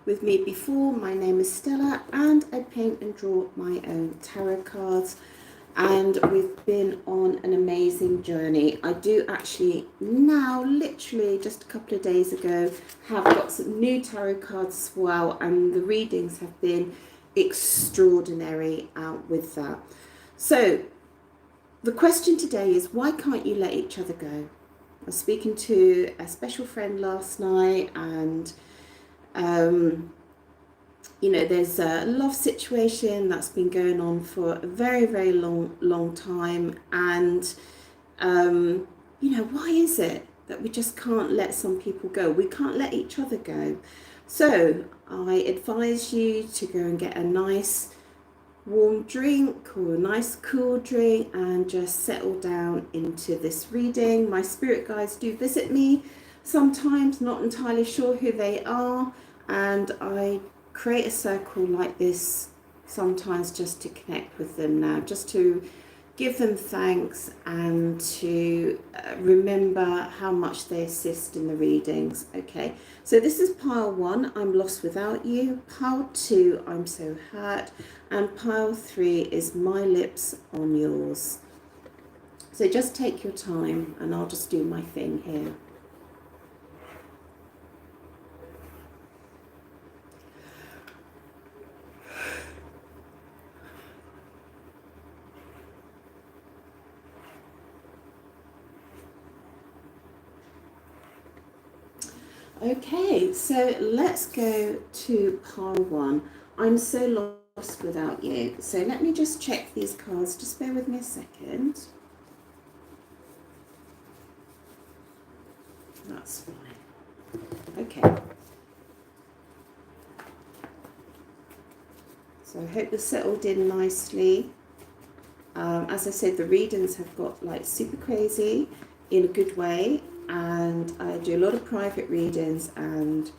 with me before, my name is Stella and I paint and draw my own tarot cards, and we've been on an amazing journey. I do actually now, literally just a couple of days ago, have got some new tarot cards as well, and the readings have been extraordinary with that. So the question today is, why can't you let each other go? I was speaking to a special friend last night, and you know, there's a love situation that's been going on for a very, very long time. And, you know, why is it that we just can't let some people go? We can't let each other go. So I advise you to go and get a nice warm drink or a nice cool drink and just settle down into this reading. My spirit guides do visit me sometimes, not entirely sure who they are, and I create a circle like this sometimes just to connect with them now, just to give them thanks and to remember how much they assist in the readings. Okay, so this is pile 1, I'm lost without you. Pile 2, I'm so hurt. And pile 3 is my lips on yours. So just take your time and I'll just do my thing here. Okay, so let's go to pile 1. I'm so lost without you. So let me just check these cards. Just bear with me a second. That's fine. Okay. So I hope you're settled in nicely. As I said, the readings have got like super crazy in a good way. And I do a lot of private readings, and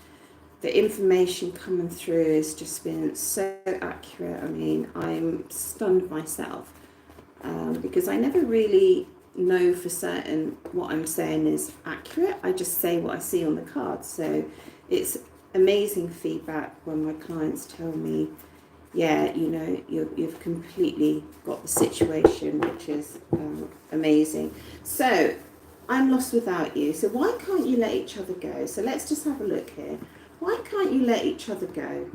the information coming through has just been so accurate. I mean, I'm stunned myself because I never really know for certain what I'm saying is accurate. I just say what I see on the cards. So it's amazing feedback when my clients tell me, yeah, you know, you've completely got the situation, which is amazing. So I'm lost without you. So why can't you let each other go? So let's just have a look here. Why can't you let each other go?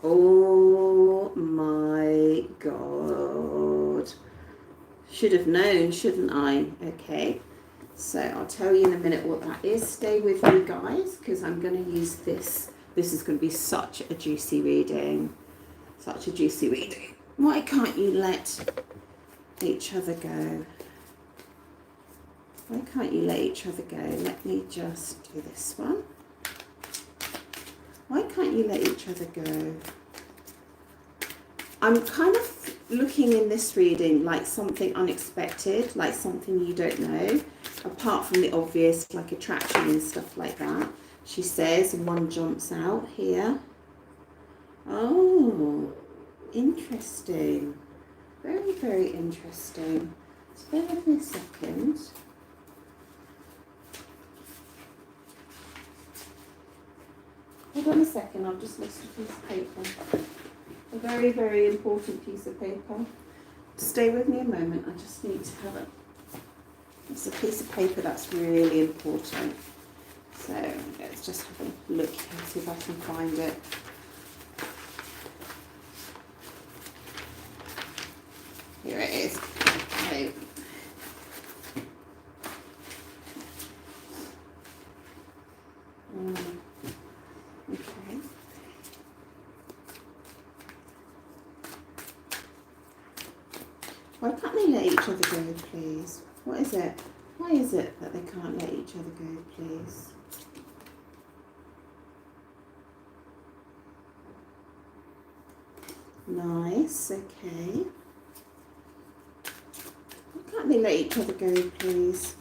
Oh my God. Should have known, shouldn't I? Okay. So I'll tell you in a minute what that is. Stay with me, guys, because I'm going to use this. This is going to be such a juicy reading. Such a juicy reading. Why can't you let each other go? Why can't you let each other go? Let me just do this one. Why can't you let each other go? I'm kind of looking in this reading like something unexpected, like something you don't know, apart from the obvious, like attraction and stuff like that. She says, and one jumps out here. Oh, interesting. Very, very interesting. Just bear with me a second. Hold on a second, I've just lost a piece of paper. A very, very important piece of paper. Stay with me a moment, I just need to have it. It's a piece of paper that's really important. So let's just have a look here, see if I can find it. Here it is. Okay. Okay. Why can't they let each other go, please? What is it? Why is it that they can't let each other go, please? Nice, okay. Why can't they let each other go, please?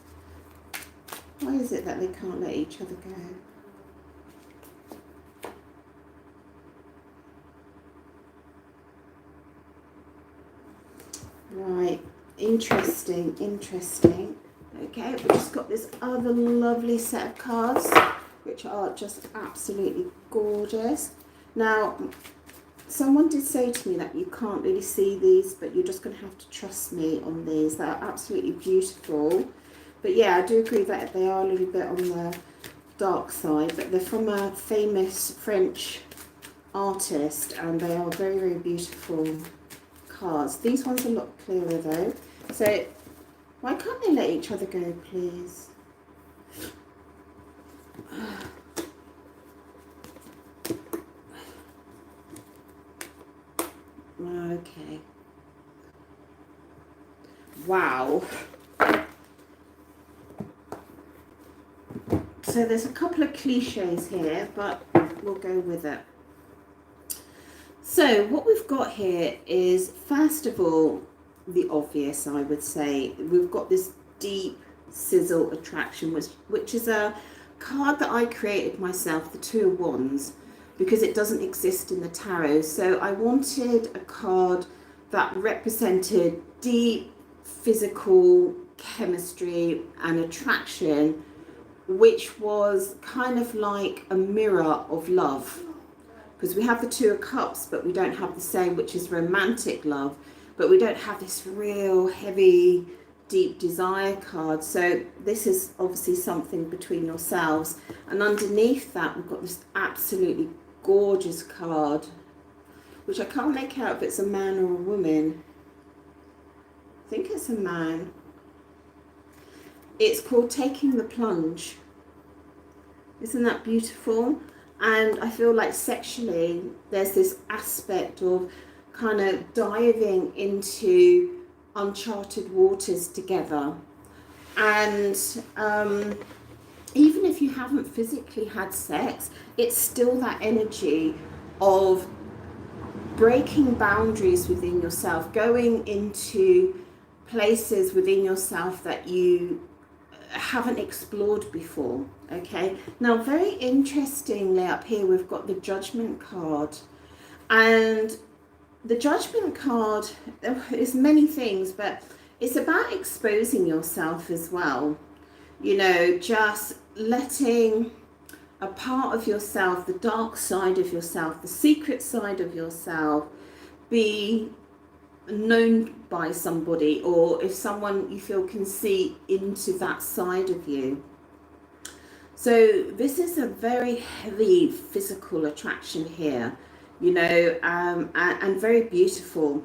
Why is it that they can't let each other go? Right, interesting, interesting. Okay, we've just got this other lovely set of cards, which are just absolutely gorgeous. Now, someone did say to me that you can't really see these, but you're just going to have to trust me on these. They're absolutely beautiful. But yeah, I do agree that they are a little bit on the dark side, but they're from a famous French artist, and they are very, very beautiful cards. These ones are a lot clearer though. So why can't they let each other go, please? Okay. Wow. So there's a couple of cliches here, but we'll go with it. So what we've got here is, first of all, the obvious, I would say. We've got this deep sizzle attraction, which is a card that I created myself, the Two of Wands, because it doesn't exist in the tarot. So I wanted a card that represented deep physical chemistry and attraction, which was kind of like a mirror of love. Because we have the Two of Cups, but we don't have the same, which is romantic love. But we don't have this real heavy, deep desire card. So this is obviously something between yourselves. And underneath that, we've got this absolutely gorgeous card, which I can't make out if it's a man or a woman. I think it's a man. It's called Taking the Plunge. Isn't that beautiful? And I feel like sexually, there's this aspect of kind of diving into uncharted waters together. And even if you haven't physically had sex, it's still that energy of breaking boundaries within yourself, going into places within yourself that you haven't explored before. Okay, now very interestingly up here we've got the Judgment card, and the Judgment card is many things, but it's about exposing yourself as well. You know, just letting a part of yourself, the dark side of yourself, the secret side of yourself, be known by somebody, or if someone you feel can see into that side of you. So this is a very heavy physical attraction here, you know, and very beautiful.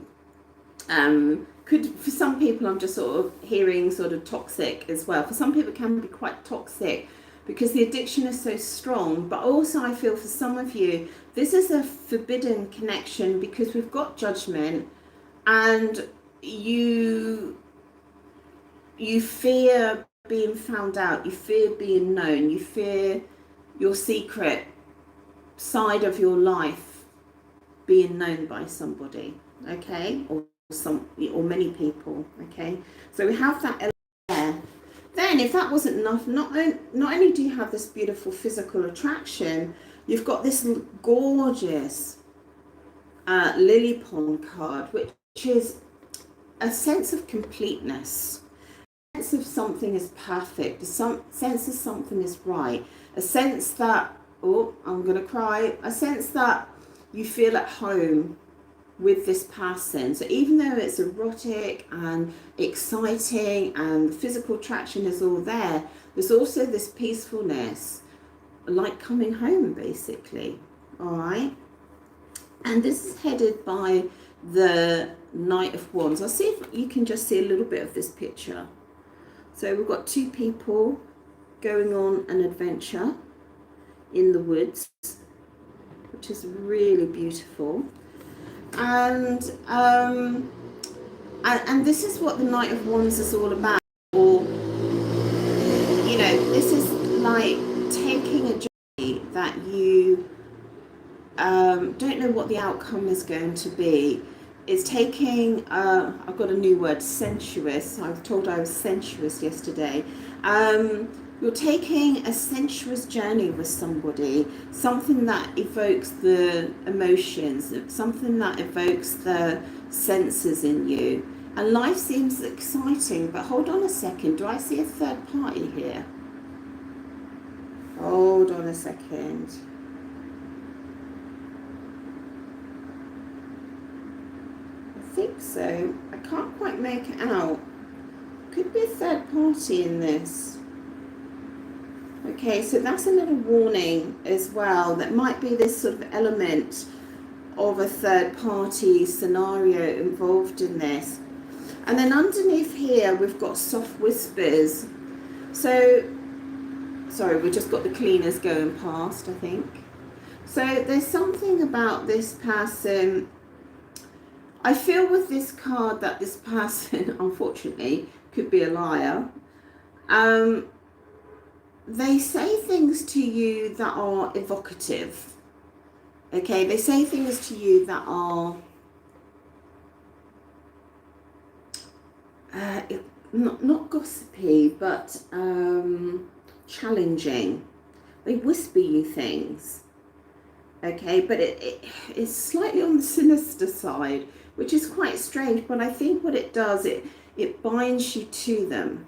For some people, I'm just sort of hearing sort of toxic as well. For some people it can be quite toxic because the addiction is so strong. But also I feel for some of you, this is a forbidden connection because we've got Judgment, and you fear being found out, you fear being known, you fear your secret side of your life being known by somebody, okay, or many people, okay. So we have that element there. Then if that wasn't enough, not only do you have this beautiful physical attraction, you've got this gorgeous lily pond card, which is a sense of completeness, a sense of something is perfect, a sense of something is right, a sense that, oh, I'm gonna cry, a sense that you feel at home with this person. So even though it's erotic and exciting and the physical attraction is all there, there's also this peacefulness, like coming home basically, all right? And this is headed by the Knight of Wands. I'll see if you can just see a little bit of this picture. So we've got two people going on an adventure in the woods, which is really beautiful. And this is what the Knight of Wands is all about. Or, you know, this is like taking a journey that you don't know what the outcome is going to be. It's taking, I've got a new word, sensuous. I was told I was sensuous yesterday. You're taking a sensuous journey with somebody, something that evokes the emotions, something that evokes the senses in you. And life seems exciting, but hold on a second, do I see a third party here? Hold on a second. I think so. I can't quite make it out. Could be a third party in this. Okay, so that's a little warning as well. That might be this sort of element of a third party scenario involved in this. And then underneath here, we've got soft whispers. So, sorry, we just got the cleaners going past, I think. So there's something about this person. I feel with this card that this person, unfortunately, could be a liar. They say things to you that are evocative. Okay, they say things to you that are not gossipy, but challenging. They whisper you things. Okay, but it's slightly on the sinister side, which is quite strange. But I think what it does, it binds you to them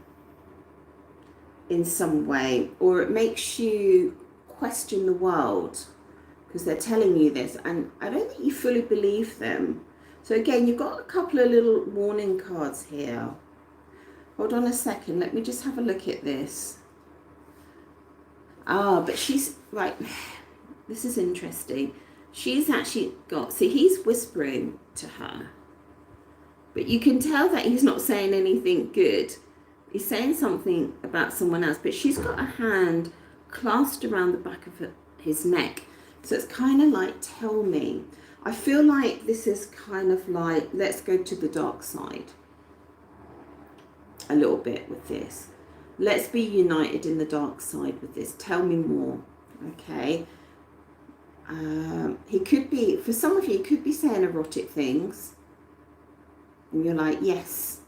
in some way, or it makes you question the world because they're telling you this, and I don't think you fully believe them. So again, you've got a couple of little warning cards here. Hold on a second, let me just have a look at this. But she's right. This is interesting. She's actually got, see, he's whispering to her, but you can tell that he's not saying anything good. He's saying something about someone else, but she's got a hand clasped around the back of his neck. So it's kind of like, tell me. I feel like this is kind of like, let's go to the dark side a little bit with this. Let's be united in the dark side with this. Tell me more, okay? He could be, for some of you, he could be saying erotic things. And you're like, yes.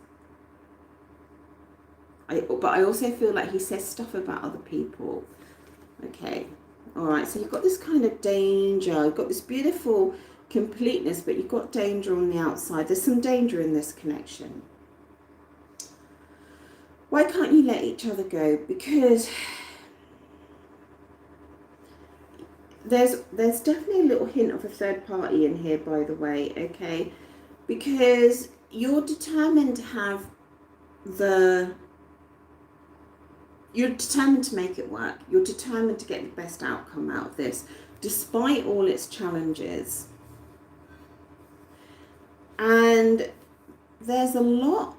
But I also feel like he says stuff about other people. Okay. All right. So you've got this kind of danger. You've got this beautiful completeness, but you've got danger on the outside. There's some danger in this connection. Why can't you let each other go? Because there's definitely a little hint of a third party in here, by the way, okay? Because you're determined to have you're determined to make it work. You're determined to get the best outcome out of this, despite all its challenges. And there's a lot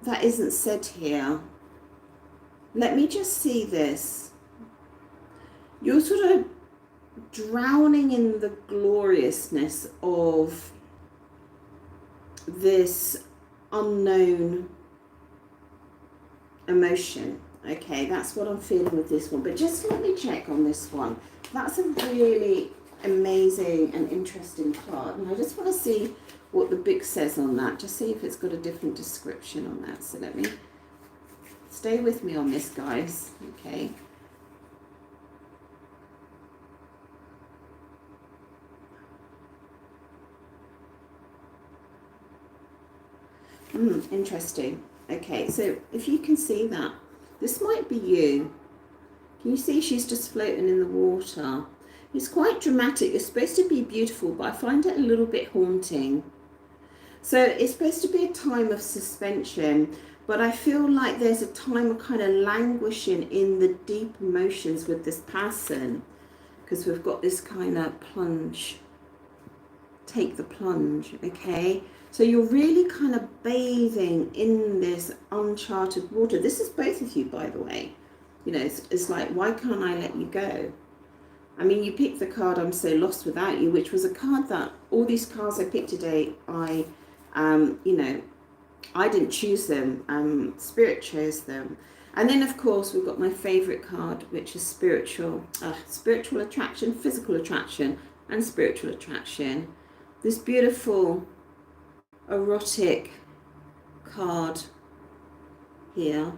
that isn't said here. Let me just see this. You're sort of drowning in the gloriousness of this unknown emotion. Okay, that's what I'm feeling with this one. But just let me check on this one. That's a really amazing and interesting card. And I just want to see what the book says on that. Just see if it's got a different description on that. So let me stay with me on this, guys. Okay. Interesting. Okay, so if you can see that, this might be you. Can you see she's just floating in the water? It's quite dramatic. It's supposed to be beautiful, but I find it a little bit haunting. So it's supposed to be a time of suspension, but I feel like there's a time of kind of languishing in the deep emotions with this person, because we've got this kind of plunge. Take the plunge, okay? So you're really kind of bathing in this uncharted water. This is both of you, by the way. You know, it's like, why can't I let you go? I mean, you picked the card, I'm so lost without you, which was a card that all these cards I picked today, you know, I didn't choose them. Spirit chose them. And then, of course, we've got my favorite card, which is spiritual attraction, physical attraction, and spiritual attraction. This beautiful erotic card here,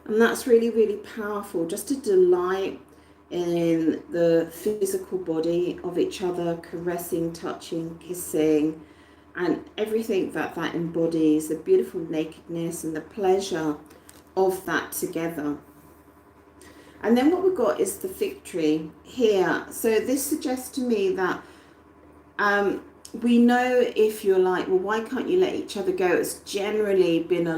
and that's really, really powerful, just to delight in the physical body of each other, caressing, touching, kissing, and everything that embodies, the beautiful nakedness and the pleasure of that together. And then what we've got is the fig tree here. So this suggests to me that we know, if you're like, well, why can't you let each other go? It's generally been a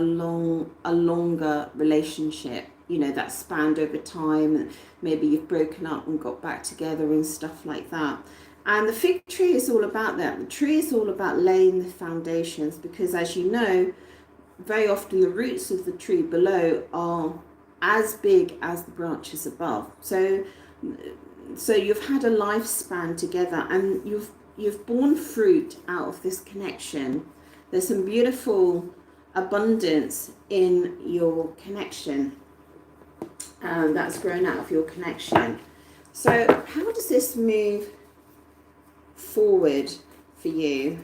longer relationship, you know, that spanned over time, and maybe you've broken up and got back together and stuff like that. And the fig tree is all about that. The tree is all about laying the foundations, because as you know, very often the roots of the tree below are as big as the branches above. So you've had a lifespan together, and you've borne fruit out of this connection. There's some beautiful abundance in your connection, and that's grown out of your connection. So how does this move forward for you?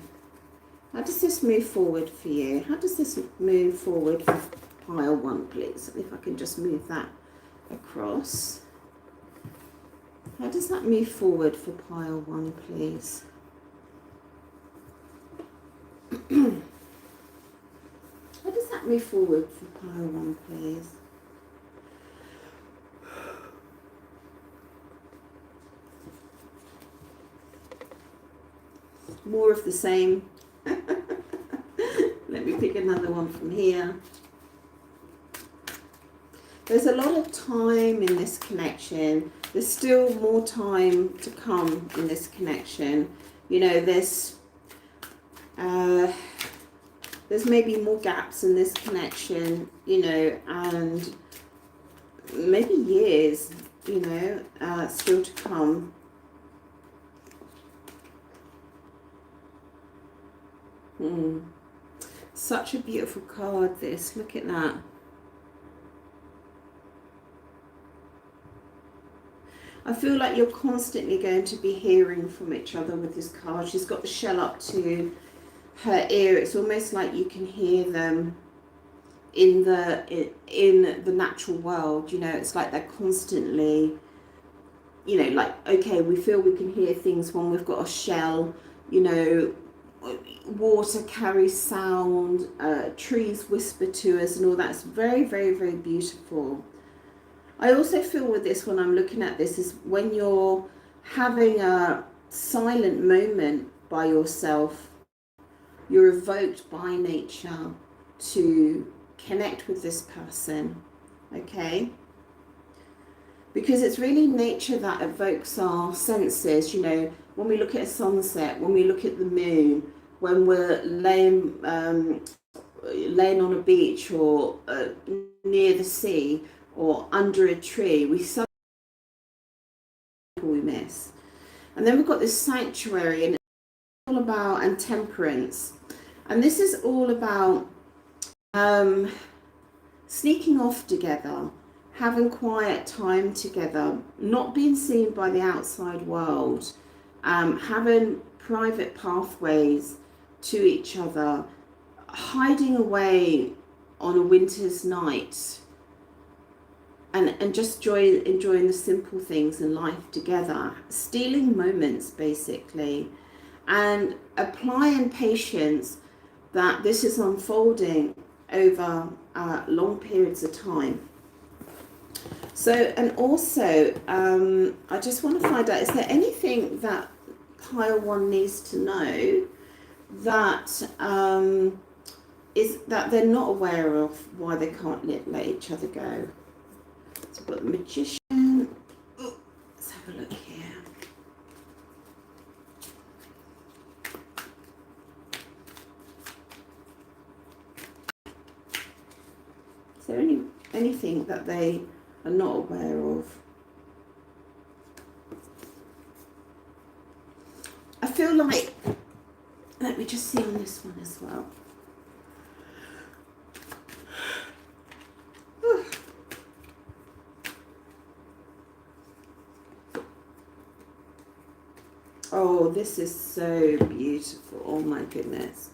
How does this move forward for you? How does this move forward for pile 1, please? If I can just move that across. How does that move forward for pile 1, please? How does that move forward for pile 1, please? More of the same. Let me pick another one from here. There's a lot of time in this connection. There's still more time to come in this connection. You know, there's maybe more gaps in this connection, you know, and maybe years, you know, still to come. Such a beautiful card, this. Look at that. I feel like you're constantly going to be hearing from each other with this card. She's got the shell up to her ear. It's almost like you can hear them in the natural world. You know, it's like they're constantly, you know, like, okay, we feel we can hear things when we've got a shell. You know, water carries sound, trees whisper to us and all that. It's very, very, very beautiful. I also feel with this, when I'm looking at this, is when you're having a silent moment by yourself, you're evoked by nature to connect with this person, okay? Because it's really nature that evokes our senses. You know, when we look at a sunset, when we look at the moon, when we're laying on a beach or near the sea or under a tree, we miss. And then we've got this sanctuary, and it's all about, and temperance. And this is all about sneaking off together, having quiet time together, not being seen by the outside world, having private pathways to each other, hiding away on a winter's night, and just enjoying the simple things in life together, stealing moments basically, and applying patience that this is unfolding over long periods of time. So, and also, I just want to find out, is there anything that pile 1 needs to know that is that they're not aware of, why they can't let each other go? So we've got the Magician. Oh, let's have a look here. Is there anything that they are not aware of? I feel like, let me just see on this one as well. Oh, this is so beautiful. Oh my goodness.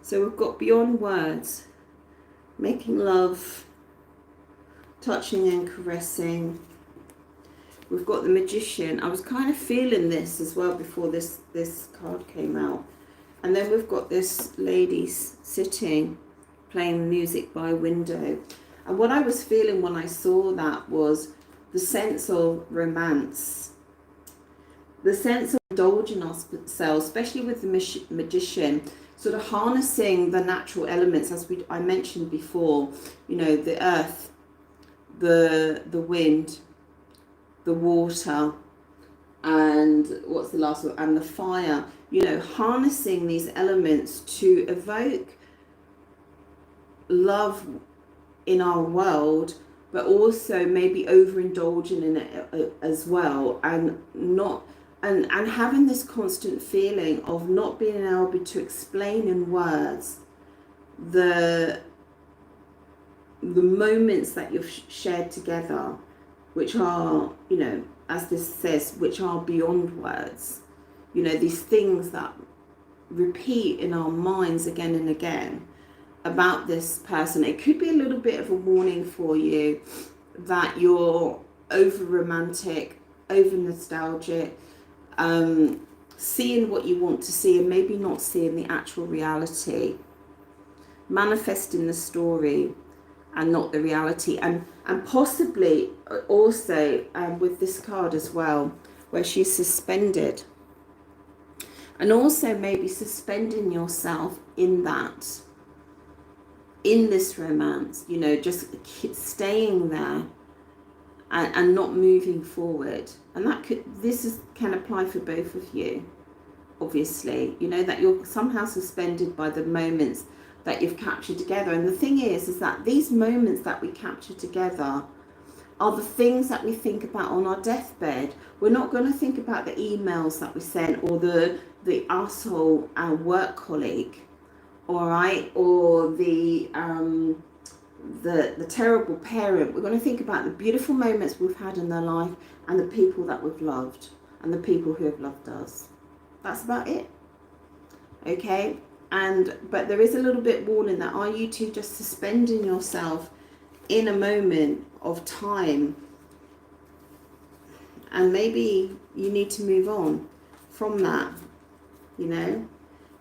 So we've got beyond words, making love, touching and caressing. We've got the Magician. I was kind of feeling this as well before this card came out. And then we've got this lady sitting, playing music by a window. And what I was feeling when I saw that was the sense of romance, the sense of indulging ourselves, especially with the magician, sort of harnessing the natural elements, as I mentioned before, you know, the earth, the wind, the water, and what's the last one, and the fire, you know, harnessing these elements to evoke love in our world, but also maybe overindulging in it as well, and not and having this constant feeling of not being able to explain in words the moments that you've shared together, which are, you know, as this says, which are beyond words. You know, these things that repeat in our minds again and again about this person. It could be a little bit of a warning for you that you're over romantic, over nostalgic, seeing what you want to see and maybe not seeing the actual reality, manifesting the story and not the reality, and possibly also with this card as well, where she's suspended, and also maybe suspending yourself in that, in this romance, you know, just staying there and not moving forward. And that can apply for both of you, obviously, you know, that you're somehow suspended by the moments that you've captured together. And the thing is that these moments that we capture together are the things that we think about on our deathbed. We're not going to think about the emails that we sent, or the asshole work colleague, all right, or the terrible parent. We're going to think about the beautiful moments we've had in their life, and the people that we've loved, and the people who have loved us. That's about it. Okay. But there is a little bit warning that, are you two just suspending yourself in a moment of time, and maybe you need to move on from that, you know.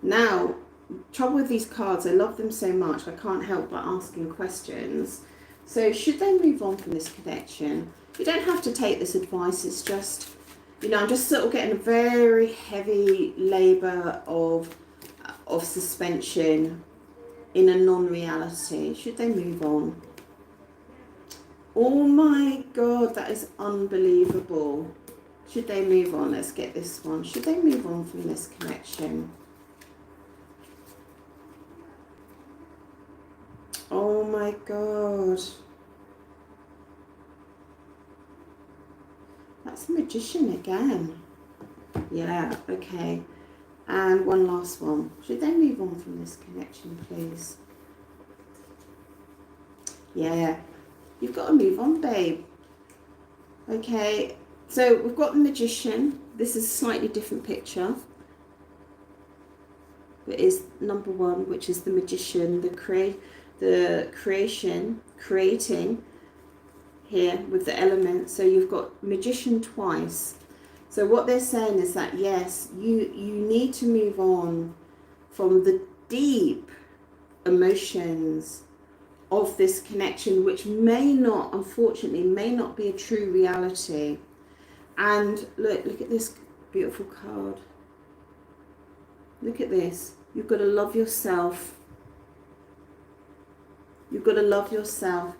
Now, trouble with these cards, I love them so much, I can't help but asking questions. So should they move on from this connection? You don't have to take this advice, it's just, you know, I'm just sort of getting a very heavy labour of suspension in a non-reality. Should they move on? Oh my God, that is unbelievable. Should they move on? Let's get this one. Should they move on from this connection? Oh my God. That's a magician again. Yeah, okay. And one last one. Should they move on from this connection, please? Yeah, you've got to move on, babe. Okay, so we've got the magician. This is a slightly different picture. It is number one, which is the magician, creating here with the elements. So you've got magician twice. So what they're saying is that, yes, you need to move on from the deep emotions of this connection, which may not, unfortunately, may not be a true reality. And look at this beautiful card. Look at this. You've got to love yourself. You've got to love yourself.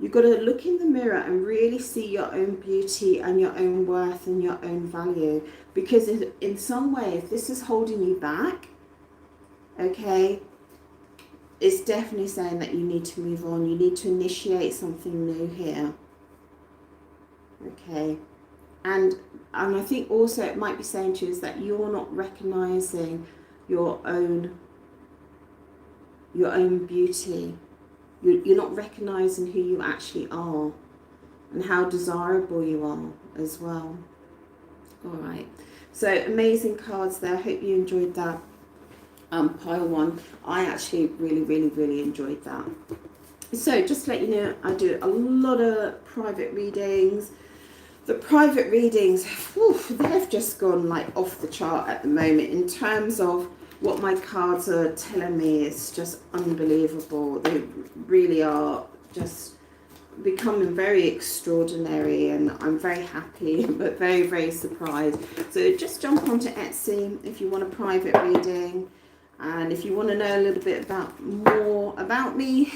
You've got to look in the mirror and really see your own beauty and your own worth and your own value. Because in some way, if this is holding you back, okay, it's definitely saying that you need to move on. You need to initiate something new here. Okay. And I think also it might be saying to you is that you're not recognizing your own beauty. You're not recognizing who you actually are and how desirable you are as well. All right. So amazing cards there. I hope you enjoyed that. Pile one. I actually really enjoyed that. So just to let you know, I do a lot of private readings. The private readings, they've just gone like off the chart at the moment in terms of what my cards are telling me. Is just unbelievable. They really are just becoming very extraordinary, and I'm very happy but very, very surprised. So just jump onto Etsy if you want a private reading, and if you want to know a little bit more about me,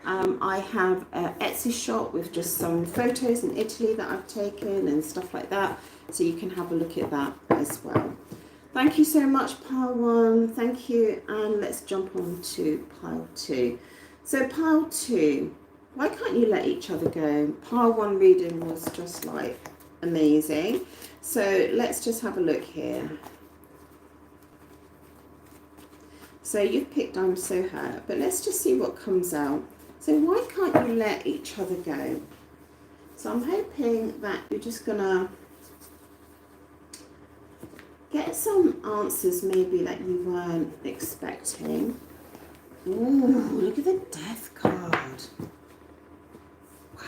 I have an Etsy shop with just some photos in Italy that I've taken and stuff like that, so you can have a look at that as well. Thank you so much, pile 1. Thank you, and let's jump on to pile 2. So pile 2, why can't you let each other go? Pile 1 reading was just like amazing. So let's just have a look here. So you've picked I'm so hurt, but let's just see what comes out. So why can't you let each other go? So I'm hoping that you're just gonna get some answers maybe that you weren't expecting. Ooh, look at the Death card. Wow.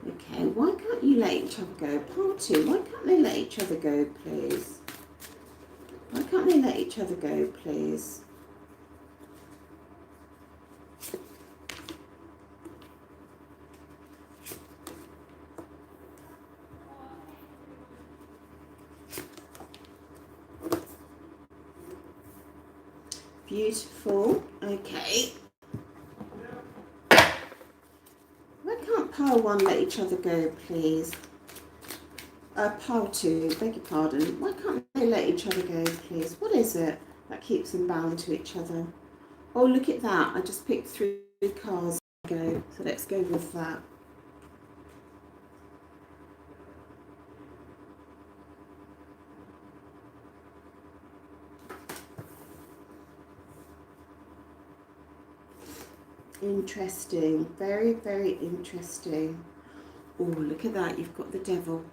Okay, why can't you let each other go? Part 2, why can't they let each other go, please? Why can't they let each other go, please? Beautiful. Okay. Why can't pile 1 let each other go, please? Pile 2, beg your pardon. Why can't they let each other go, please? What is it that keeps them bound to each other? Oh, look at that. I just picked 3 cards. Go. So let's go with that. Interesting. Very, very interesting. Oh, look at that. You've got the Devil.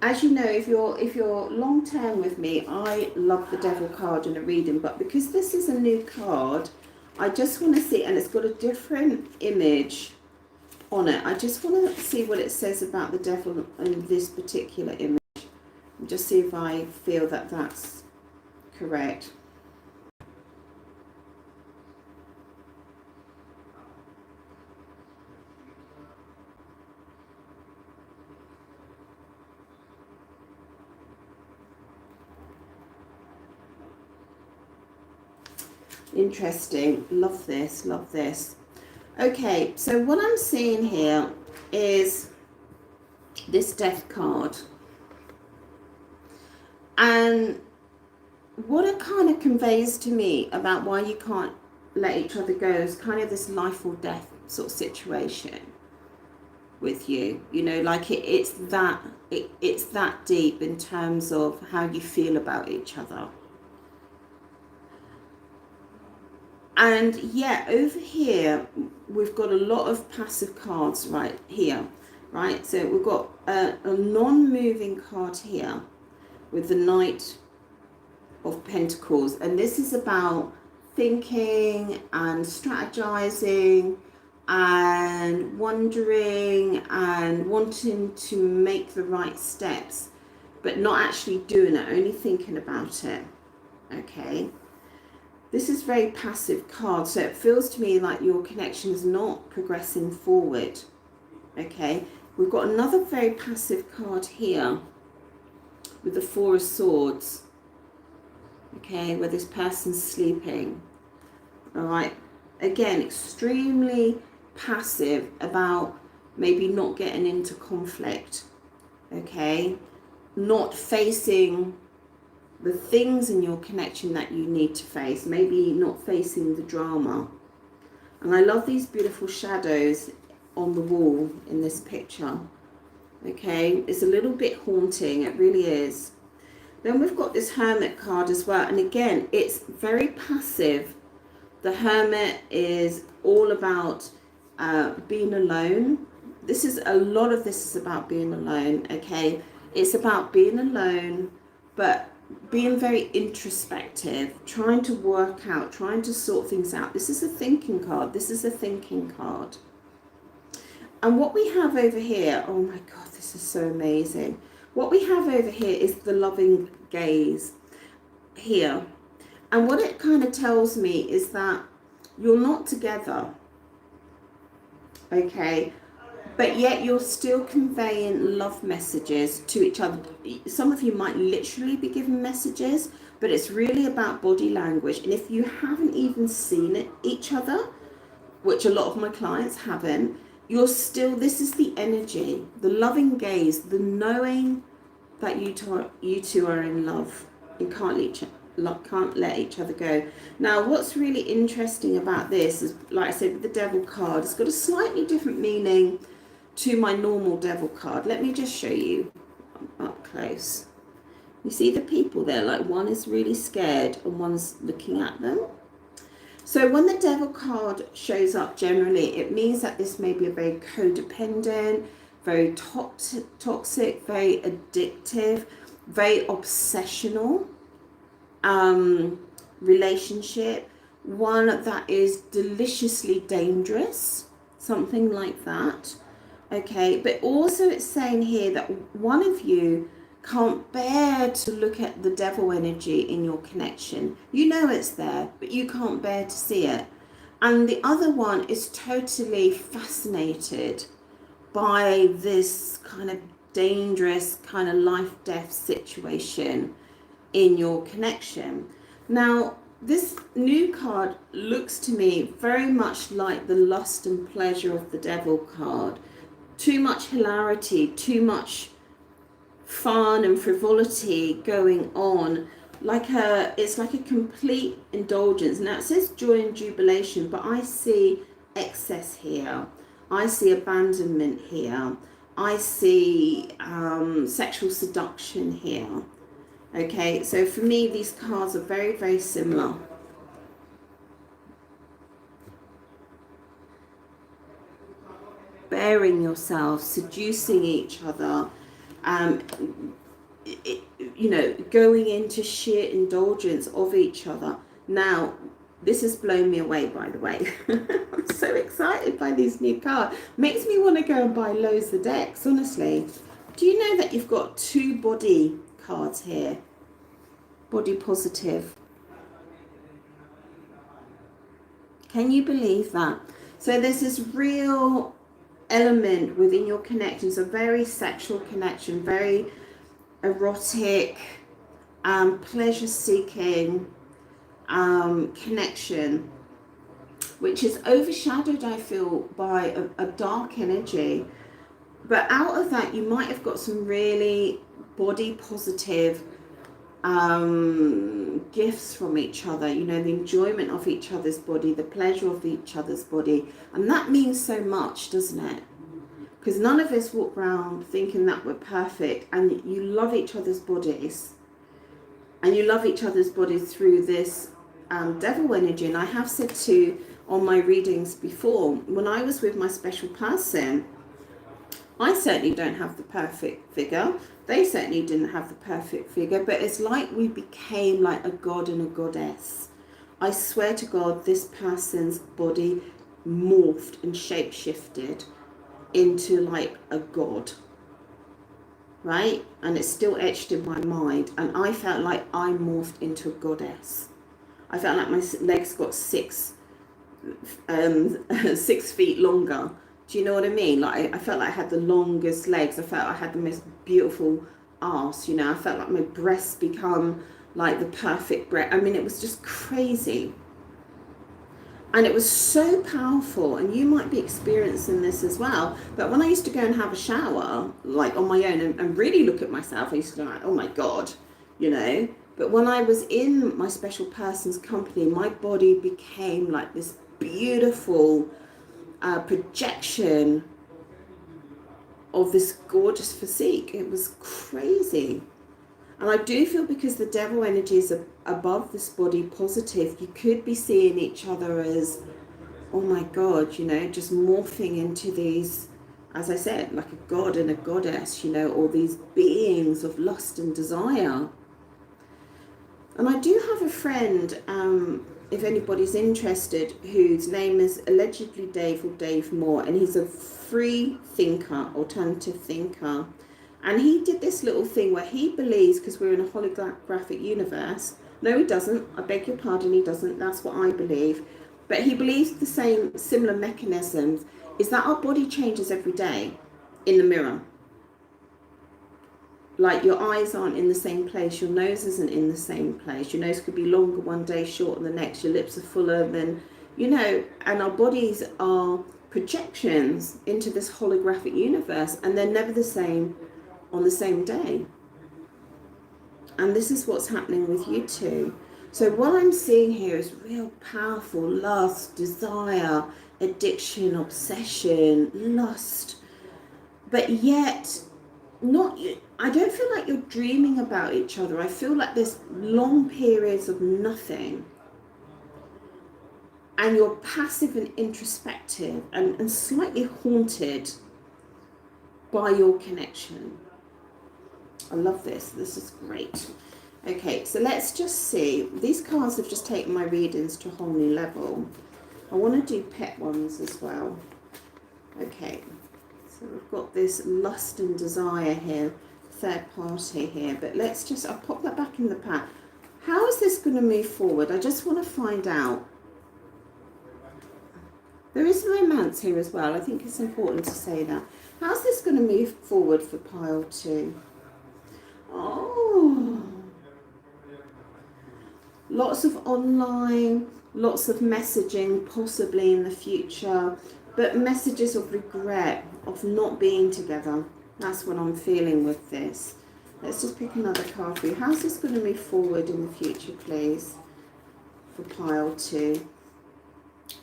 As you know, if you're long term with me, I love the Devil card in a reading, but because this is a new card, I just want to see, and it's got a different image on it. I just want to see what it says about the Devil in this particular image, and just see if I feel that that's correct. Interesting. Love this, love this. Okay, so what I'm seeing here is this Death card. And what it kind of conveys to me about why you can't let each other go is kind of this life or death sort of situation with you. You know, like it's that deep in terms of how you feel about each other. And yeah, over here, we've got a lot of passive cards right here, right? So we've got a non-moving card here with the Knight of Pentacles. And this is about thinking and strategizing and wondering and wanting to make the right steps, but not actually doing it, only thinking about it, okay? This is very passive card, so it feels to me like your connection is not progressing forward, okay? We've got another very passive card here with the Four of Swords, okay, where this person's sleeping, all right? Again, extremely passive about maybe not getting into conflict, okay? Not facing the things in your connection that you need to face, maybe not facing the drama. And I love these beautiful shadows on the wall in this picture, okay? It's a little bit haunting, it really is. Then we've got this Hermit card as well, and again, it's very passive. The Hermit is all about being alone. A lot of this is about being alone, okay? It's about being alone, but being very introspective, trying to work out, trying to sort things out. This is a thinking card. This is a thinking card. And what we have over here, oh my God, this is so amazing. What we have over here is the loving gaze here. And what it kind of tells me is that you're not together, okay? But yet you're still conveying love messages to each other. Some of you might literally be giving messages, but it's really about body language. And if you haven't even seen it, each other, which a lot of my clients haven't, you're still, this is the energy, the loving gaze, the knowing that you two are in love and can't let each other go. Now, what's really interesting about this is, like I said, with the devil card, it's got a slightly different meaning to my normal devil card. Let me just show you up close. You see the people there, like one is really scared and one's looking at them. So when the devil card shows up, generally, it means that this may be a very codependent, very toxic, very addictive, very obsessional relationship, one that is deliciously dangerous, something like that. Okay, but also it's saying here that one of you can't bear to look at the devil energy in your connection. You know it's there, but you can't bear to see it. And the other one is totally fascinated by this kind of dangerous kind of life-death situation in your connection. Now, this new card looks to me very much like the lust and pleasure of the devil card. Too much hilarity, too much fun and frivolity going on, it's like a complete indulgence. Now it says joy and jubilation, but I see excess here, I see abandonment here, I see sexual seduction here. Okay, so for me these cards are very, very similar. Bearing yourself, seducing each other, going into sheer indulgence of each other. Now, this has blown me away, by the way. I'm so excited by these new cards. Makes me want to go and buy loads of decks, honestly. Do you know that you've got 2 body cards here? Body positive. Can you believe that? So there's this real element within your connections, a very sexual connection, very erotic, pleasure seeking connection, which is overshadowed, I feel, by a dark energy. But out of that you might have got some really body positive gifts from each other, the enjoyment of each other's body, the pleasure of each other's body. And that means so much, doesn't it? Because none of us walk around thinking that we're perfect, and you love each other's bodies, and you love each other's bodies through this devil energy. And I have said on my readings before, when I was with my special person, I certainly don't have the perfect figure. They certainly didn't have the perfect figure, but it's like we became like a god and a goddess. I swear to God, this person's body morphed and shape-shifted into like a god, right? And it's still etched in my mind. And I felt like I morphed into a goddess. I felt like my legs got 6 feet longer. Do you know what I mean? Like I felt like I had the longest legs. I felt I had the most beautiful arse. I felt like my breasts become like the perfect breast. I mean, it was just crazy. And it was so powerful, and you might be experiencing this as well. But when I used to go and have a shower, like on my own, and really look at myself, I used to be like, oh my God, But when I was in my special person's company, my body became like this beautiful projection of this gorgeous physique. It was crazy. And I do feel, because the devil energy is above this body positive, you could be seeing each other as, oh my God, just morphing into these, as I said, like a god and a goddess, or these beings of lust and desire. And I do have a friend if anybody's interested, whose name is allegedly Dave or Dave Moore, and he's a free thinker, alternative thinker. And he did this little thing where he believes, because we're in a holographic universe, no he doesn't, I beg your pardon, he doesn't, that's what I believe, but he believes the same similar mechanisms, is that our body changes every day in the mirror. Like your eyes aren't in the same place, your nose isn't in the same place, your nose could be longer one day, shorter the next, your lips are fuller than, you know, and our bodies are projections into this holographic universe, and they're never the same on the same day. And this is what's happening with you two. So what I'm seeing here is real powerful lust, desire, addiction, obsession, lust, but yet not, I don't feel like you're dreaming about each other. I feel like there's long periods of nothing, and you're passive and introspective and slightly haunted by your connection. I love this. This is great. Okay, so let's just see. These cards have just taken my readings to a whole new level. I want to do pet ones as well. Okay, so we've got this lust and desire here, third party here, but let's just, I'll pop that back in the pack. How is this going to move forward? I just want to find out. There is romance here as well. I think it's important to say that. How's this going to move forward for pile 2? Oh, lots of online, lots of messaging possibly in the future, but messages of regret, of not being together. That's what I'm feeling with this. Let's just pick another card for you. How's this going to move forward in the future, please, for pile 2?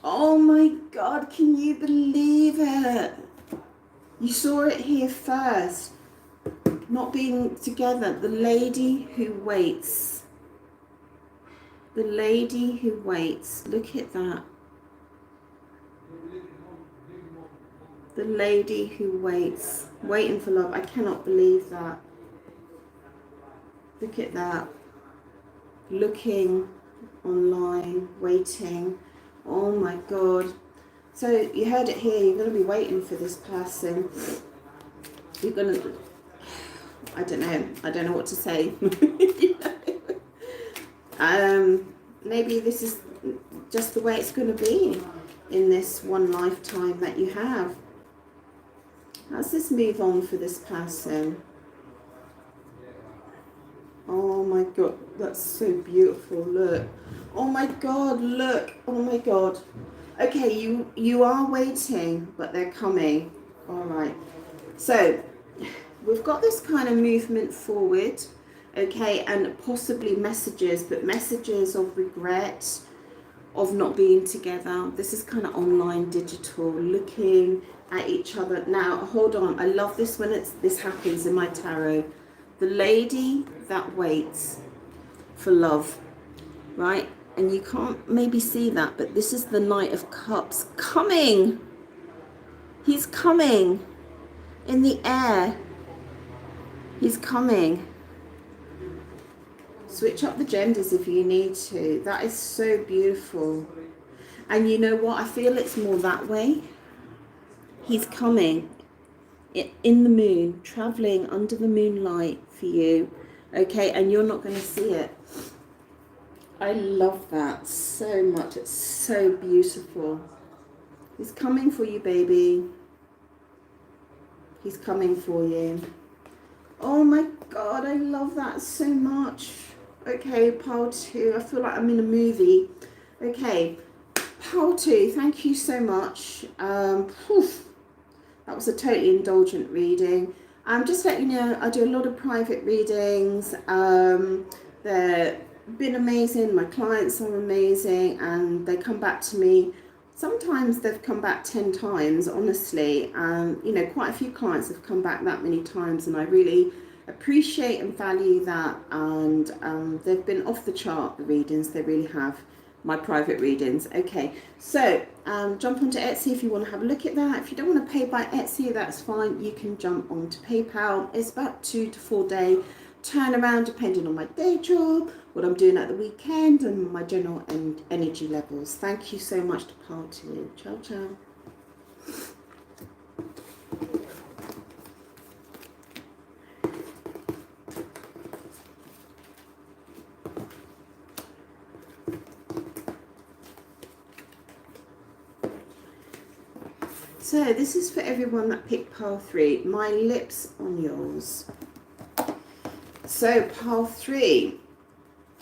Oh my God, can you believe it? You saw it here first. Not being together. The lady who waits. The lady who waits. Look at that. The lady who waits. Waiting for love. I cannot believe that. Look at that. Looking online. Waiting. Oh my God. So you heard it here. You're going to be waiting for this person. You're going to... I don't know what to say. Maybe this is just the way it's going to be in this one lifetime that you have. How's this move on for this person? Oh my God, that's so beautiful. Look. Oh my God, look. Oh my God. Okay, you are waiting, but they're coming. All right. So we've got this kind of movement forward, okay, and possibly messages, but messages of regret, of not being together. This is kind of online, digital, looking at each other. Now, hold on. I love this when this happens in my tarot. The lady that waits for love, right? And you can't maybe see that, but this is the Knight of Cups coming. He's coming in the air. He's coming. Switch up the genders if you need to. That is so beautiful. And you know what? I feel it's more that way. He's coming in the moon, traveling under the moonlight for you. Okay, and you're not going to see it. I love that so much. It's so beautiful. He's coming for you, baby. He's coming for you. Oh my God, I love that so much. Okay, pile 2. I feel like I'm in a movie. Okay, pile 2. Thank you so much. That was a totally indulgent reading. Just let you know, I do a lot of private readings. They've been amazing. My clients are amazing, and they come back to me. Sometimes they've come back 10 times, honestly. You know, quite a few clients have come back that many times, and I really appreciate and value that. And they've been off the chart, the readings. They really have, my private readings. Okay, so jump onto Etsy if you want to have a look at that. If you don't want to pay by Etsy, that's fine. You can jump onto PayPal. It's about 2 to 4 day turn around depending on my day job, what I'm doing at the weekend, and my general energy levels. Thank you so much to pile 2. Ciao, ciao. So this is for everyone that picked pile 3. My lips on yours. So pile 3.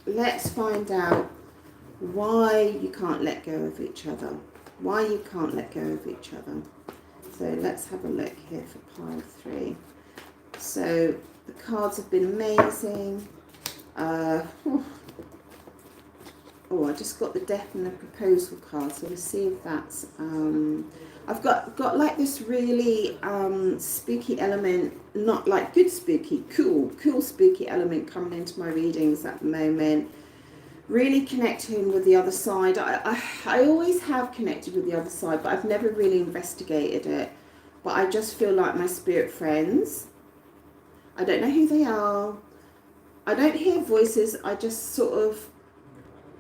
Let's find out why you can't let go of each other. Why you can't let go of each other. So let's have a look here for pile 3. So the cards have been amazing. Oh, I just got the death and the proposal card, so we'll see if that's I've got like this really spooky element, not like good spooky, cool spooky element coming into my readings at the moment. Really connecting with the other side. I always have connected with the other side, but I've never really investigated it. But I just feel like my spirit friends, I don't know who they are, I don't hear voices, I just sort of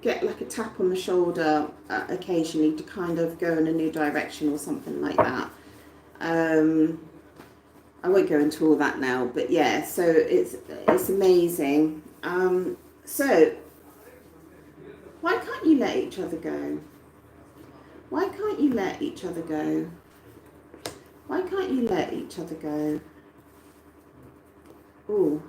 get like a tap on the shoulder occasionally to kind of go in a new direction or something like that. I won't go into all that now, but yeah, so it's amazing. So why can't you let each other go? Why can't you let each other go? Why can't you let each other go? Oh.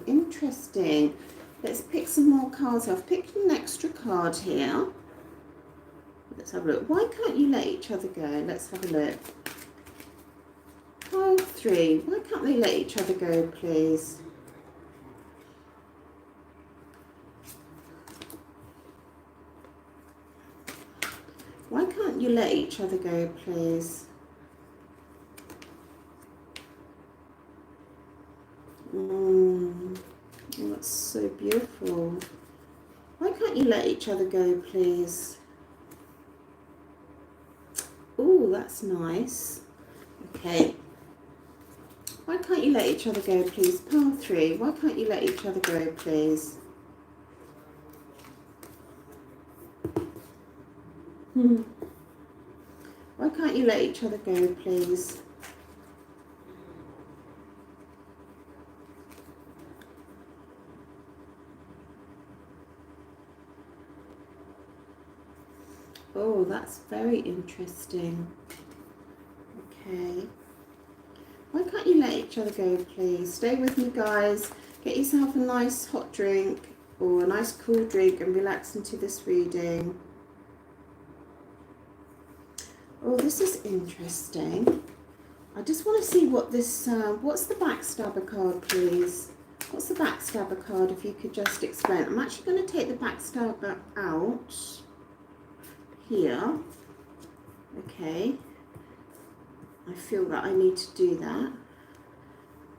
Interesting. Let's pick some more cards. I've picked an extra card here. Let's have a look. Why can't you let each other go? Let's have a look. Pile 3. Why can't they let each other go, please? Why can't you let each other go, please? Oh, that's so beautiful. Why can't you let each other go, please? Oh, that's nice. Okay. Why can't you let each other go, please? Pile 3. Why can't you let each other go, please? Why can't you let each other go, please? Oh, that's very interesting. Okay. Why can't you let each other go, please? Stay with me, guys. Get yourself a nice hot drink or a nice cool drink and relax into this reading. Oh, this is interesting. I just want to see what this, what's the backstabber card, please? What's the backstabber card, if you could just explain? I'm actually going to take the backstabber out here. Okay. I feel that I need to do that.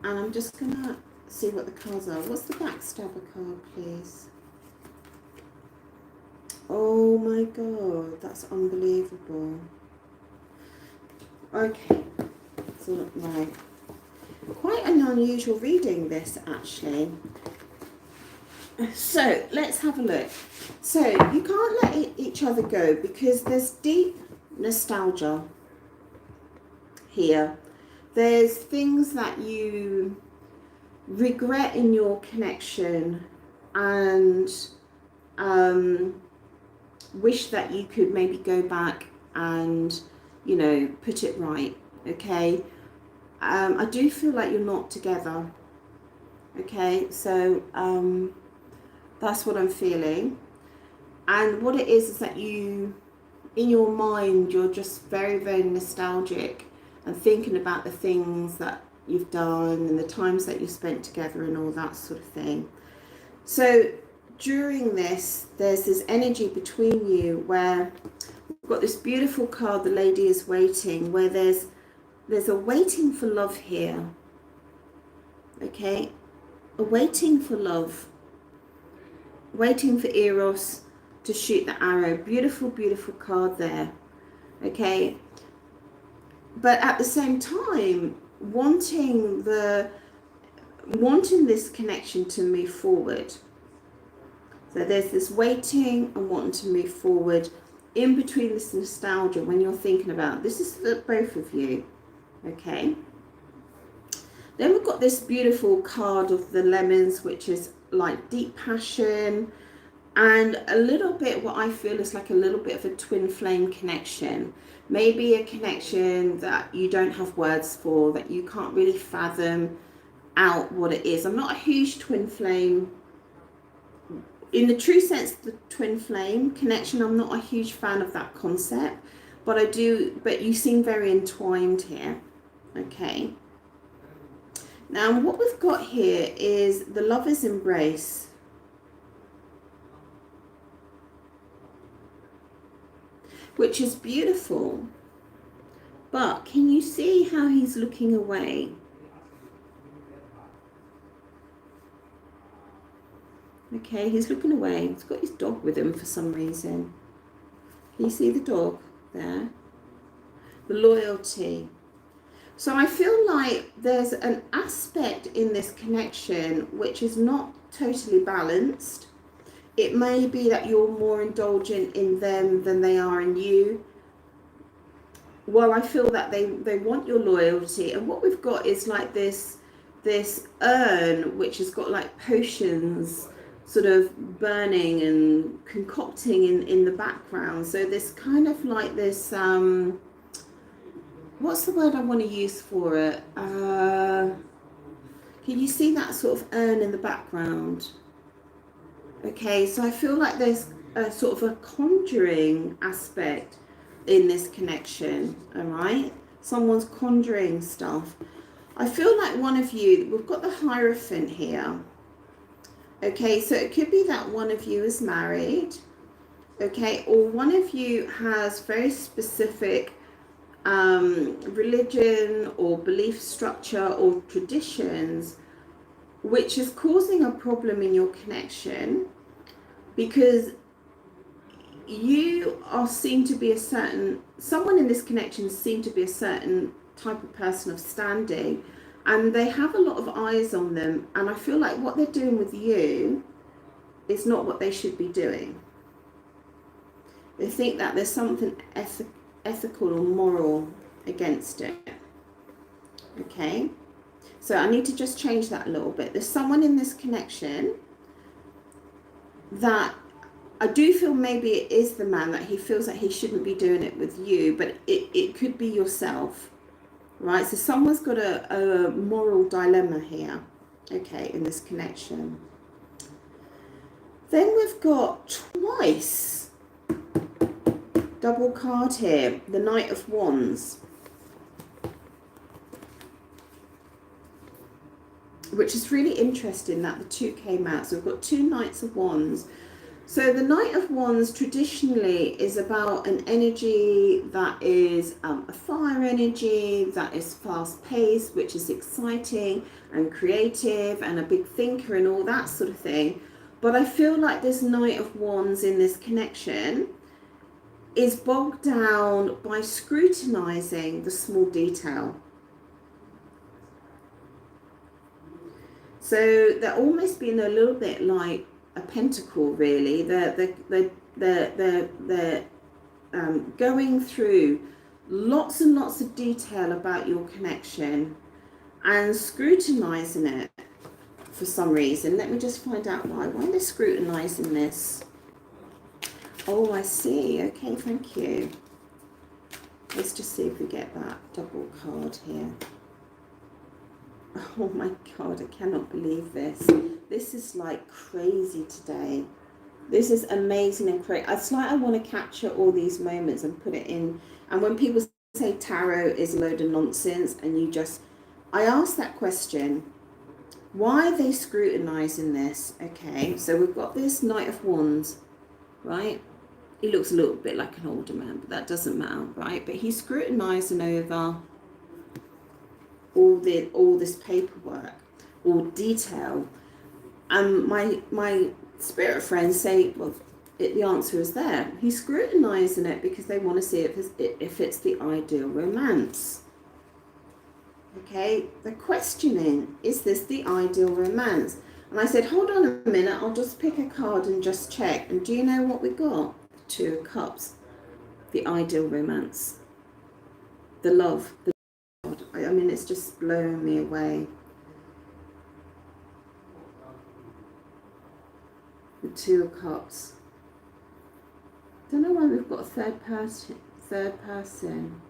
And I'm just going to see what the cards are. What's the backstabber card, please? Oh my God, that's unbelievable. Okay, so right. Quite an unusual reading, this, actually. So let's have a look. So you can't let each other go because there's deep nostalgia here. There's things that you regret in your connection and wish that you could maybe go back and, you know, put it right. Okay. I do feel like you're not together. Okay, so that's what I'm feeling. And what it is that you, in your mind, you're just very, very nostalgic and thinking about the things that you've done and the times that you spent together and all that sort of thing. So during this, there's this energy between you where we've got this beautiful card, the Lady is Waiting, where there's a waiting for love here. Okay, a waiting for love, waiting for Eros to shoot the arrow. Beautiful, beautiful card there. okay? But at the same time, wanting this connection to move forward. So there's this waiting and wanting to move forward in between this nostalgia when you're thinking about this is for both of you, okay? Then we've got this beautiful card of the lemons, which is like deep passion and a little bit what I feel is like a little bit of a twin flame connection. Maybe a connection that you don't have words for, that you can't really fathom out what it is. I'm not a huge twin flame. In the true sense of the twin flame connection, I'm not a huge fan of that concept, but but you seem very entwined here, okay? Now what we've got here is the lover's embrace. Which is beautiful, but can you see how he's looking away? Okay, he's looking away. He's got his dog with him for some reason. Can you see the dog there? The loyalty. So I feel like there's an aspect in this connection which is not totally balanced. It may be that you're more indulgent in them than they are in you. Well, I feel that they want your loyalty. And what we've got is like this urn which has got like potions sort of burning and concocting in the background. So this kind of like this, what's the word I want to use for it? Can you see that sort of urn in the background? Okay, so I feel like there's a sort of a conjuring aspect in this connection, all right? Someone's conjuring stuff. I feel like one of you, we've got the Hierophant here. Okay, so it could be that one of you is married, okay, or one of you has very specific religion or belief structure or traditions which is causing a problem in your connection, because you are seen to be someone in this connection seem to be a certain type of person of standing, and they have a lot of eyes on them, and I feel like what they're doing with you is not what they should be doing. They think that there's something ethical or moral against it, okay? So I need to just change that a little bit. There's someone in this connection that I do feel maybe it is the man, that he feels that he shouldn't be doing it with you, but it could be yourself, right? So someone's got a moral dilemma here, okay, in this connection. Then we've got twice, double card here, the Knight of Wands, which is really interesting that the two came out. So we've got two Knights of Wands. So the Knight of Wands traditionally is about an energy that is a fire energy, that is fast paced, which is exciting and creative and a big thinker and all that sort of thing. But I feel like this Knight of Wands in this connection is bogged down by scrutinizing the small detail. So they're almost being a little bit like a pentacle, really. They're going through lots and lots of detail about your connection and scrutinizing it for some reason. Let me just find out why. Why are they scrutinizing this? Oh, I see. Okay, thank you. Let's just see if we get that double card here. Oh my God, I cannot believe this. This is like crazy today. This is amazing and crazy. It's like I want to capture all these moments and put it in. And when people say tarot is a load of nonsense, and I ask that question, why are they scrutinizing this? Okay, so we've got this Knight of Wands, right? He looks a little bit like an older man, but that doesn't matter, right? But he's scrutinizing over all this paperwork, all detail. And my spirit friends say, well, the answer is there. He's scrutinizing it because they want to see if it's the ideal romance. Okay, they're questioning, is this the ideal romance? And I said, hold on a minute, I'll just pick a card and just check. And do you know what we got? Two of Cups, the ideal romance, the love, the God. I mean, it's just blowing me away. The Two of Cups. Don't know why we've got a third person.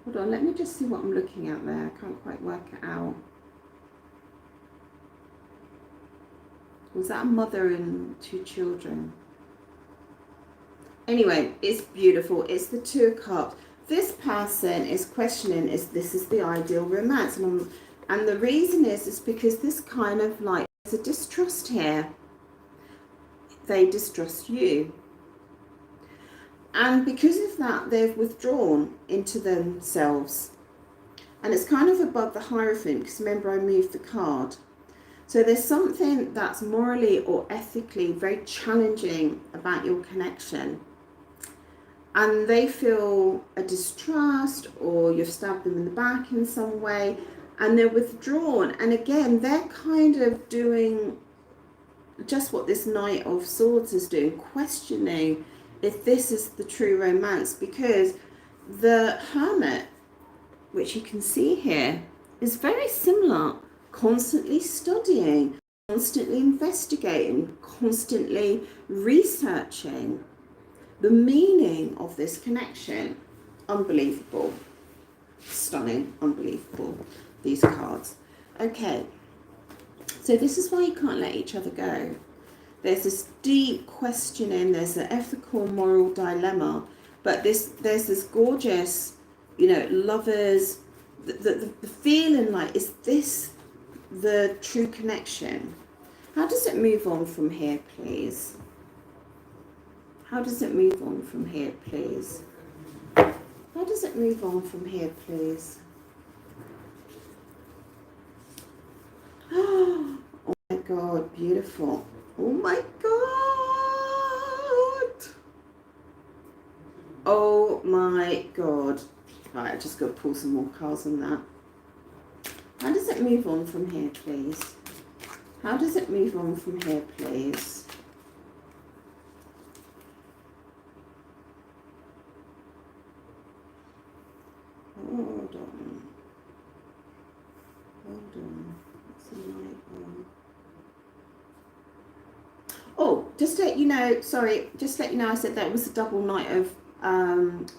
Hold on, let me just see what I'm looking at there. I can't quite work it out. Was that a mother and two children? Anyway, it's beautiful. It's the Two of Cups. This person is questioning, is the ideal romance? And the reason is because this kind of like, there's a distrust here. They distrust you. And because of that, they've withdrawn into themselves. And it's kind of above the Hierophant, because remember I moved the card. So there's something that's morally or ethically very challenging about your connection. And they feel a distrust, or you've stabbed them in the back in some way, and they're withdrawn. And again, they're kind of doing just what this Knight of Swords is doing, questioning if this is the true romance, because the Hermit, which you can see here, is very similar, constantly studying, constantly investigating, constantly researching the meaning of this connection. Unbelievable, stunning, unbelievable, these cards. Okay, so this is why you can't let each other go. There's this deep questioning, there's an ethical, moral dilemma, but there's this gorgeous, you know, lovers, the feeling like, is this the true connection? How does it move on from here, please? How does it move on from here, please? How does it move on from here, please? Oh my God, beautiful. Oh my God. Oh my God. Right, I just got to pull some more cards on that. How does it move on from here, please? How does it move on from here, please? Hold on. Hold on. What's the light on? Oh, just to let you know, sorry, just to let you know, I said that it was a double Knight of Wands.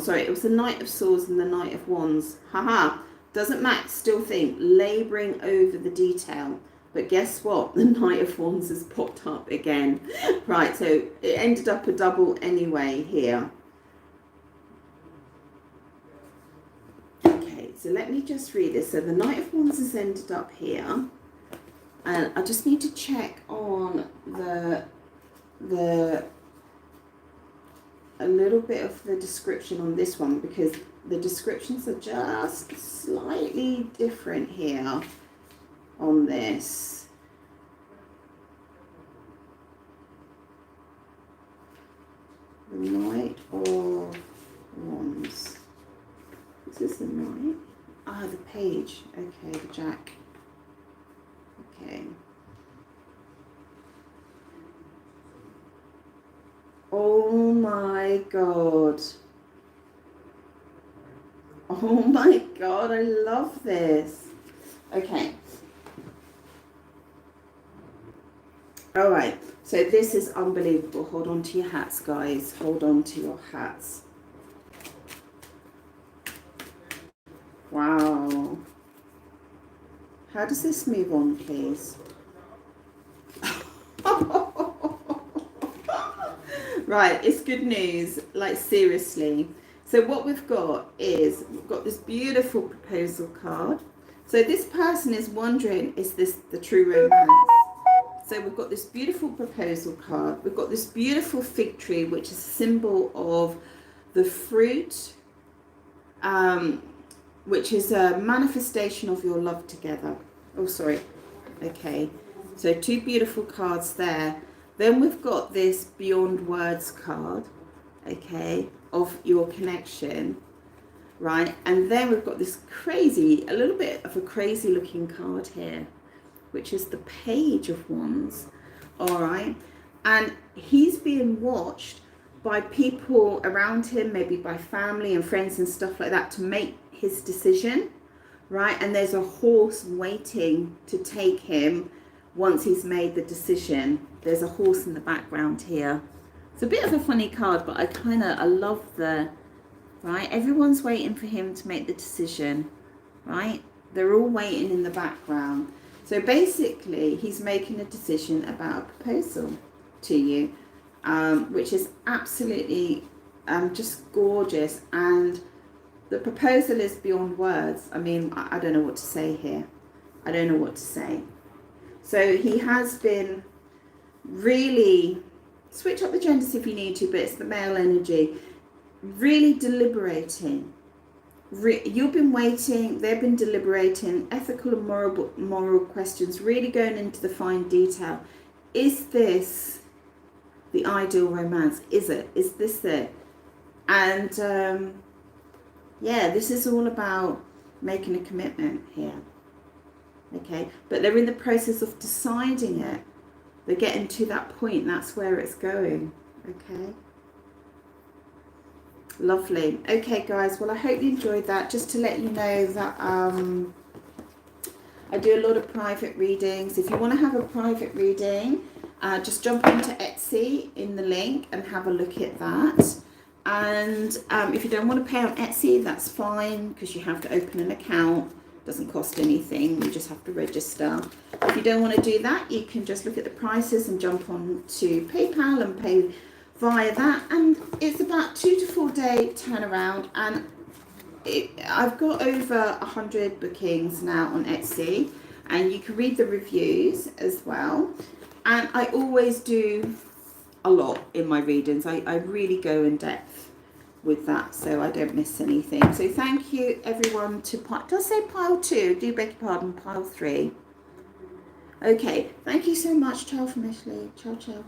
Sorry, it was the Knight of Swords and the Knight of Wands. Haha. Doesn't Max still think labouring over the detail? But guess what? The Knight of Wands has popped up again. Right, so it ended up a double anyway here. Okay, so let me just read this. So the Knight of Wands has ended up here. And I just need to check on a little bit of the description on this one, because the descriptions are just slightly different here on this. The Knight of Wands. Is this the Knight? Ah, the Page. Okay, the Jack. Okay. Oh my God. Oh my God, I love this. Okay. All right, so this is unbelievable. Hold on to your hats, guys. Hold on to your hats. Wow. How does this move on, please? Right, it's good news, like seriously. So what we've got is, we've got this beautiful proposal card. So this person is wondering, is this the true romance? So we've got this beautiful proposal card. We've got this beautiful fig tree, which is a symbol of the fruit, which is a manifestation of your love together. Oh, sorry. Okay. So two beautiful cards there. Then we've got this Beyond Words card, okay, of your connection, right? And then we've got this crazy, a little bit of a crazy looking card here, which is the Page of Wands, all right? And he's being watched by people around him, maybe by family and friends and stuff like that, to make his decision, right? And there's a horse waiting to take him once he's made the decision. There's a horse in the background here. It's a bit of a funny card, but I love the, right? Everyone's waiting for him to make the decision, right? They're all waiting in the background. So basically, he's making a decision about a proposal to you, which is absolutely just gorgeous. And the proposal is beyond words. I mean, I don't know what to say here. I don't know what to say. So he has been really, switch up the genders if you need to, but it's the male energy, really deliberating. You've been waiting, they've been deliberating, ethical and moral questions, really going into the fine detail. Is this the ideal romance? Is it? Is this it? And yeah, this is all about making a commitment here. Okay, but they're in the process of deciding it. They're getting to that point. That's where it's going. Okay. Lovely. Okay, guys. Well, I hope you enjoyed that. Just to let you know that I do a lot of private readings. If you want to have a private reading, just jump into Etsy in the link and have a look at that. And if you don't want to pay on Etsy, that's fine, because you have to open an account. Doesn't cost anything, you just have to register. If you don't want to do that, you can just look at the prices and jump on to PayPal and pay via that. And it's about 2 to 4 day turnaround, and I've got over 100 bookings now on Etsy, and you can read the reviews as well. And I always do a lot in my readings. I really go in depth with that, so I don't miss anything. So thank you everyone to did I say pile 2? Do beg your pardon, pile 3. Okay, thank you so much. Ciao from Ashley. Ciao, ciao.